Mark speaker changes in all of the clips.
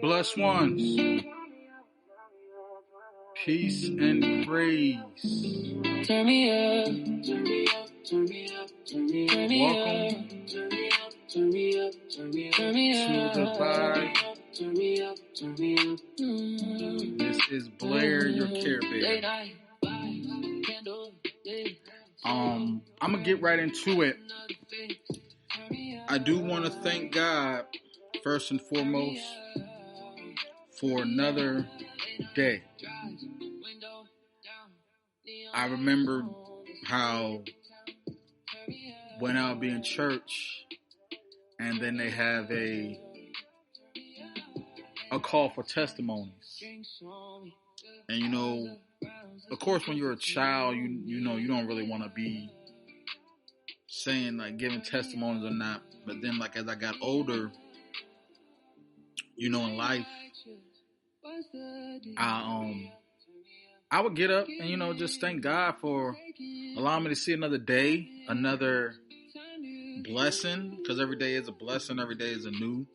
Speaker 1: Blessed ones, peace and praise.
Speaker 2: Turn me up, turn me up, turn me up, turn me up.
Speaker 1: Welcome
Speaker 2: Turn me up, turn me up, turn me up, turn me up.
Speaker 1: to the vibe.
Speaker 2: Turn me up, turn me up.
Speaker 1: This is Blair, your Care Bear. I'm gonna get right into it. I do want to thank God first and foremost for another day. I remember how when I'll be in church and then they have a call for testimonies. And you know, of course when you're a child, you know you don't really want to be saying like giving testimonies or not. But then like as I got older, you know, in life, I would get up and, you know, just thank God for allowing me to see another day, another blessing, because every day is a blessing, every day is a new.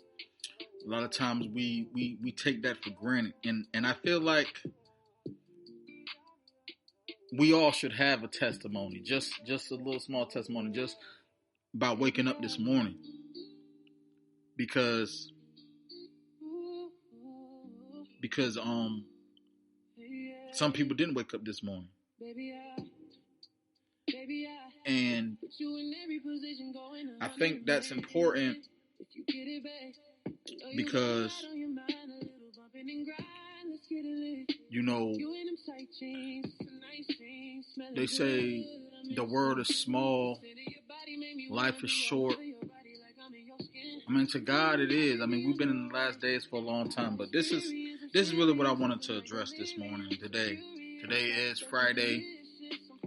Speaker 1: A lot of times we take that for granted. And I feel like we all should have a testimony, just a little small testimony, just about waking up this morning. Because some people didn't wake up this morning. And I think that's important because, you know, they say the world is small, life is short. I mean, to God it is. I mean, we've been in the last days for a long time, but this is really what I wanted to address this morning, today. Today is Friday,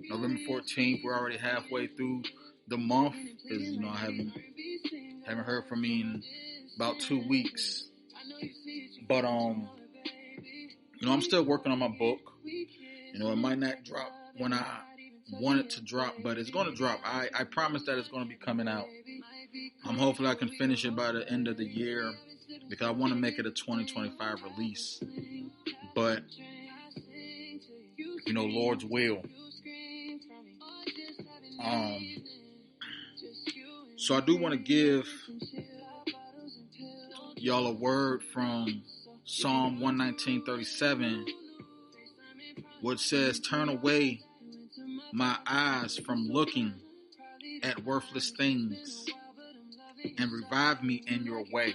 Speaker 1: November 14th. We're already halfway through the month, because, you know, I haven't heard from me in about 2 weeks. But you know, I'm still working on my book. You know, it might not drop when I want it to drop, but it's going to drop. I promise that it's going to be coming out. Hopefully I can finish it by the end of the year, because I want to make it a 2025 release. But, you know, Lord's will. So I do want to give y'all a word from Psalm 119:37, which says, "Turn away my eyes from looking at worthless things, and revive me in your way."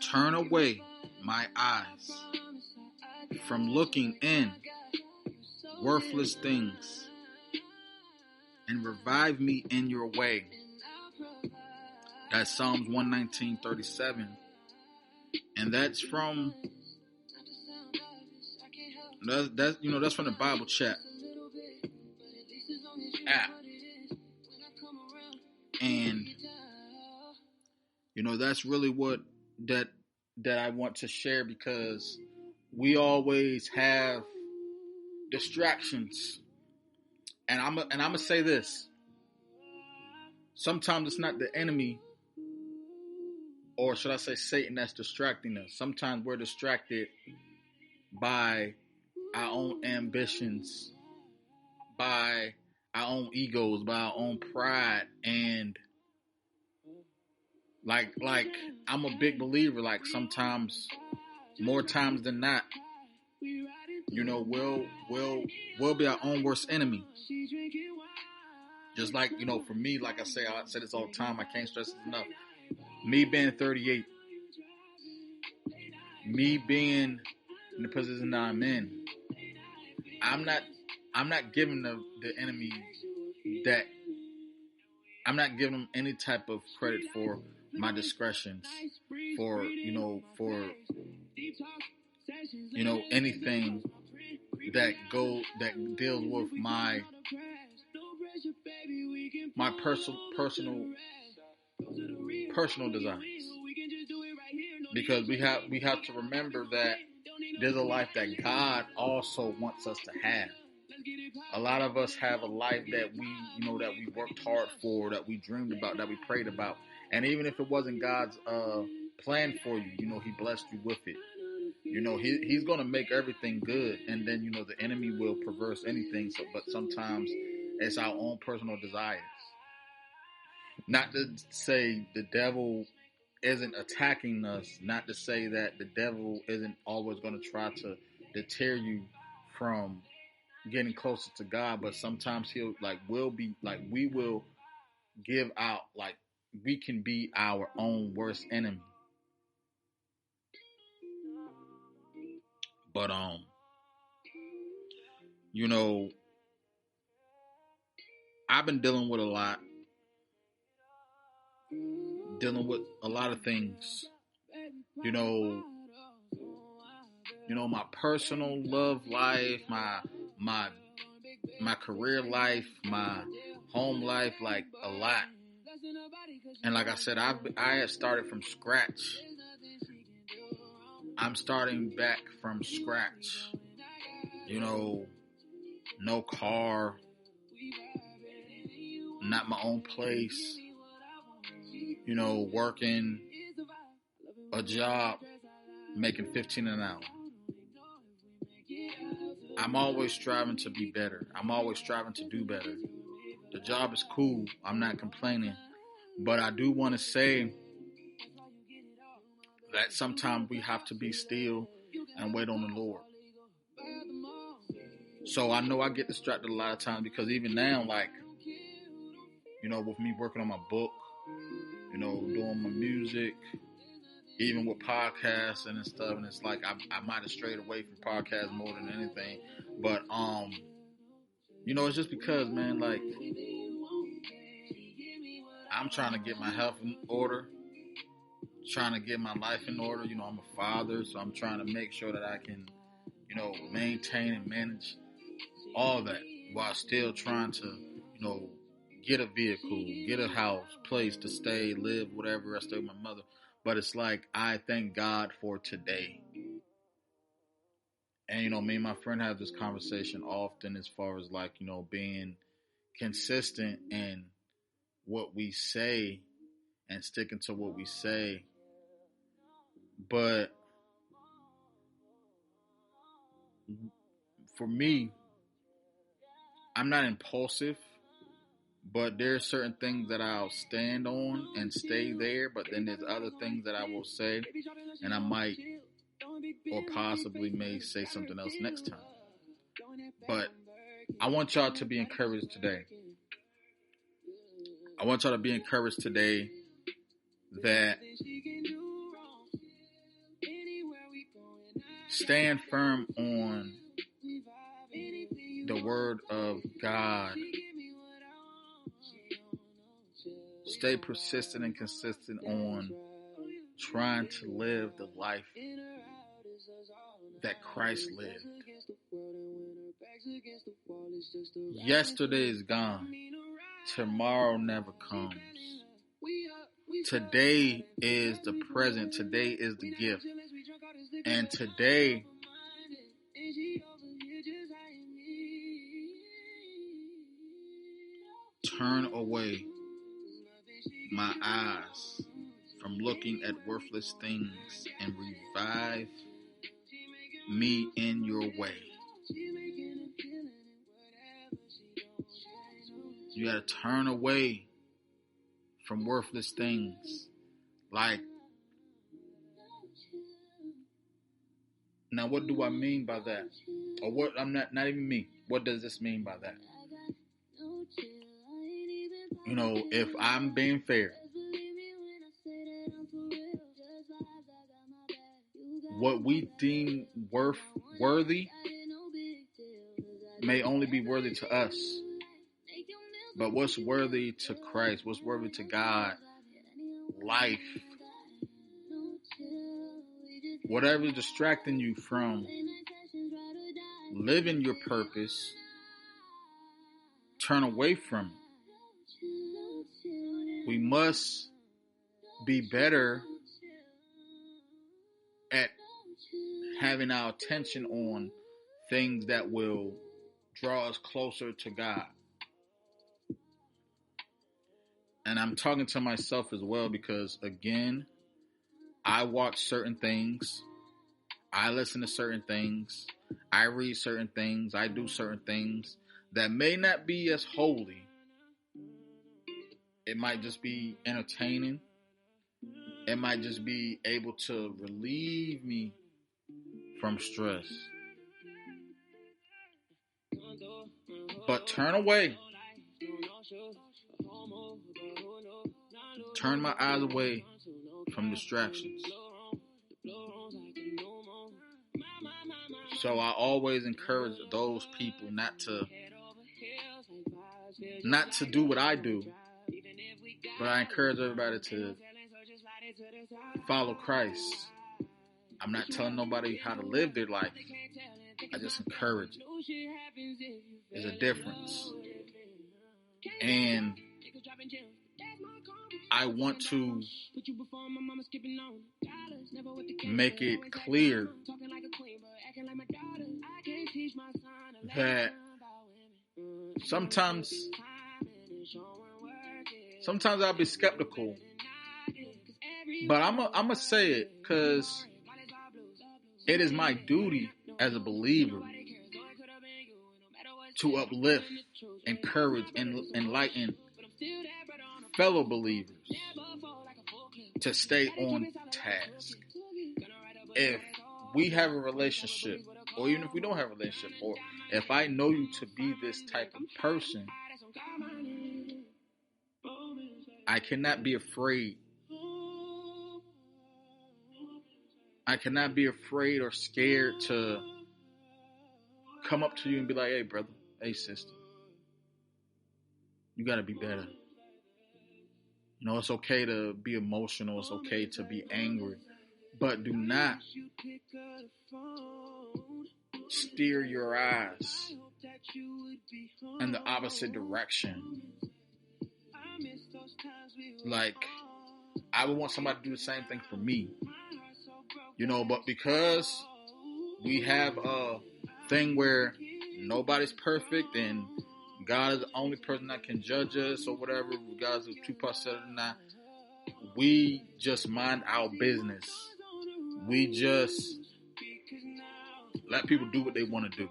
Speaker 1: Turn away my eyes from looking in worthless things, and revive me in your way. That's Psalms 119:37. And that's from that's from the Bible Chat app. And you know, that's really what that I want to share, because we always have distractions. And I'm gonna say this. Sometimes it's not the enemy, or should I say Satan, that's distracting us. Sometimes we're distracted by our own ambitions, by our own egos, by our own pride. And like I'm a big believer, like sometimes, more times than not, you know, we'll be our own worst enemy. Just like, you know, for me, like I say this all the time, I can't stress it enough. Me being 38, me being in the position that I'm in, I'm not giving the enemy that, I'm not giving him any type of credit for my discretions, for anything that deals with my personal desires. Because we have to remember that there's a life that God also wants us to have. A lot of us have a life that we worked hard for, that we dreamed about, that we prayed about. And even if it wasn't God's plan for you, He blessed you with it. He's going to make everything good. And then, the enemy will perverse anything. But sometimes it's our own personal desires. Not to say the devil isn't attacking us, not to say that the devil isn't always going to try to deter you from getting closer to God, but sometimes we will give out, we can be our own worst enemy. But I've been dealing with a lot of things. My personal love life, my career life, my home life, like a lot. And like I said, I have started from scratch. I'm starting back from scratch. No car, not my own place, working a job, making $15 an hour. I'm always striving to be better. I'm always striving to do better. The job is cool. I'm not complaining. But I do want to say that sometimes we have to be still and wait on the Lord. So I know I get distracted a lot of times, because even now, with me working on my book, doing my music, even with podcasts and stuff, and it's like I might have strayed away from podcasts more than anything. But it's just because, man, I'm trying to get my health in order, trying to get my life in order. I'm a father, so I'm trying to make sure that I can, maintain and manage all that while still trying to, get a vehicle, get a house, place to stay, live, whatever. I stay with my mother. But it's like, I thank God for today. And, me and my friend have this conversation often, as far as being consistent in what we say and sticking to what we say. But for me, I'm not impulsive, but there are certain things that I'll stand on and stay there. But then there's other things that I will say, and I might or possibly may say something else next time. But I want y'all to be encouraged today. I want y'all to be encouraged today that stand firm on the word of God. Stay persistent and consistent on trying to live the life that Christ lived. Yesterday is gone. Tomorrow never comes. Today is the present. Today is the gift. And today, turn away my eyes from looking at worthless things and revive me in your way. You gotta turn away from worthless things. Now what do I mean by that? Or what, I'm not even me. What does this mean by that? If I'm being fair, what we deem worthy may only be worthy to us. But what's worthy to Christ? What's worthy to God? Life. Whatever's distracting you from living your purpose, turn away from it. We must be better at having our attention on things that will draw us closer to God. And I'm talking to myself as well because, again, I watch certain things. I listen to certain things. I read certain things. I do certain things that may not be as holy. It might just be entertaining. It might just be able to relieve me from stress. But turn away. Turn my eyes away from distractions. So I always encourage those people not to do what I do, but I encourage everybody to follow Christ. I'm not telling nobody how to live their life. I just encourage it. There's a difference. And I want to make it clear that sometimes I'll be skeptical, but I'm gonna say it because it is my duty as a believer to uplift, encourage, and enlighten fellow believers to stay on task. If we have a relationship, or even if we don't have a relationship, or if I know you to be this type of person, I cannot be afraid. I cannot be afraid or scared to come up to you and be like, hey, brother, hey, sister, you got to be better. You know, it's okay to be emotional. It's okay to be angry. But do not steer your eyes in the opposite direction. Like, I would want somebody to do the same thing for me. You know, but because we have a thing where nobody's perfect and God is the only person that can judge us or whatever, regardless of Tupac said it or not, we just mind our business. We just let people do what they want to do.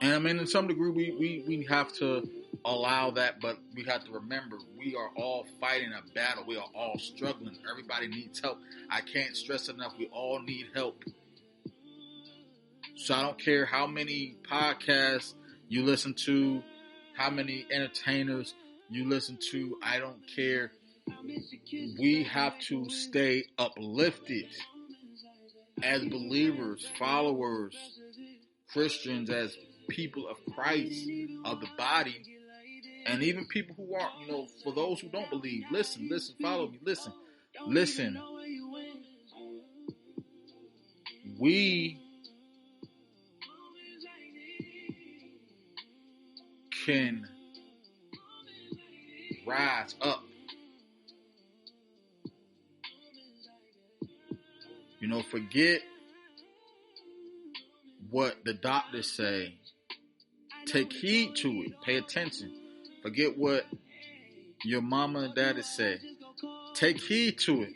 Speaker 1: And I mean, in some degree, we have to allow that, but we have to remember we are all fighting a battle. We are all struggling. Everybody needs help. I can't stress enough. We all need help. So I don't care how many podcasts you listen to, how many entertainers you listen to. I don't care. We have to stay uplifted as believers, followers, Christians, as people of Christ, of the body, and even people who aren't, you know, for those who don't believe, listen, follow me, listen. We can rise up. You know, forget what the doctors say. Take heed to it. Pay attention. Forget what your mama and daddy say. Take heed to it.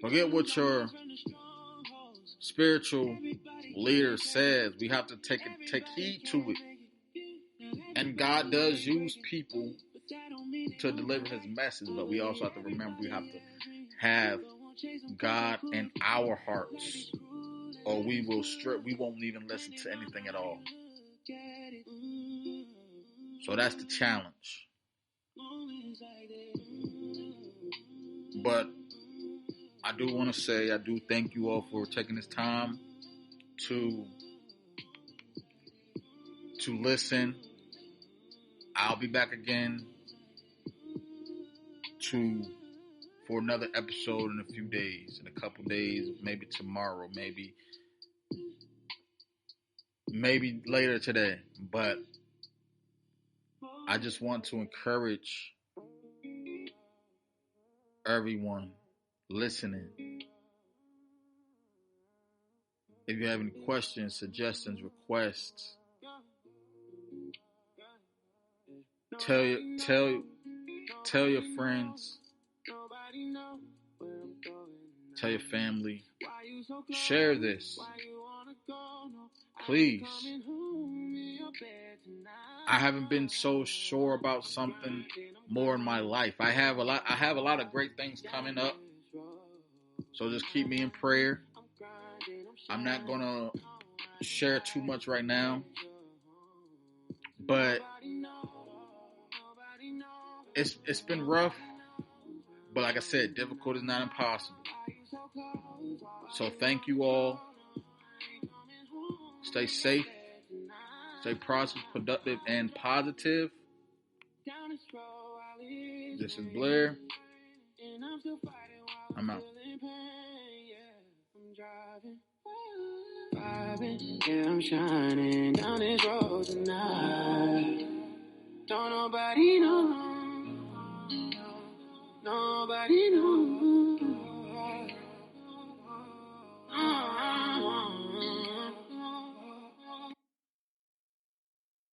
Speaker 1: Forget what your spiritual leader says. We have to take heed to it. And God does use people to deliver his message, but we also have to remember we have to have God in our hearts, or we won't even listen to anything at all. So that's the challenge. But I do want to say, I do thank you all for taking this time to listen. I'll be back again for another episode in a few days, in a couple days, maybe tomorrow, maybe later today. But I just want to encourage everyone listening. If you have any questions, suggestions, requests, tell your friends, tell your family, share this, please. I haven't been so sure about something more in my life. I have a lot of great things coming up, so just keep me in prayer. I'm not gonna share too much right now, but it's been rough. But like I said, difficult is not impossible. So thank you all. Stay safe, stay prosperous, productive, and positive. This is Blair. I'm out. Yeah, I'm shining down this road tonight. Don't nobody know. Nobody knows.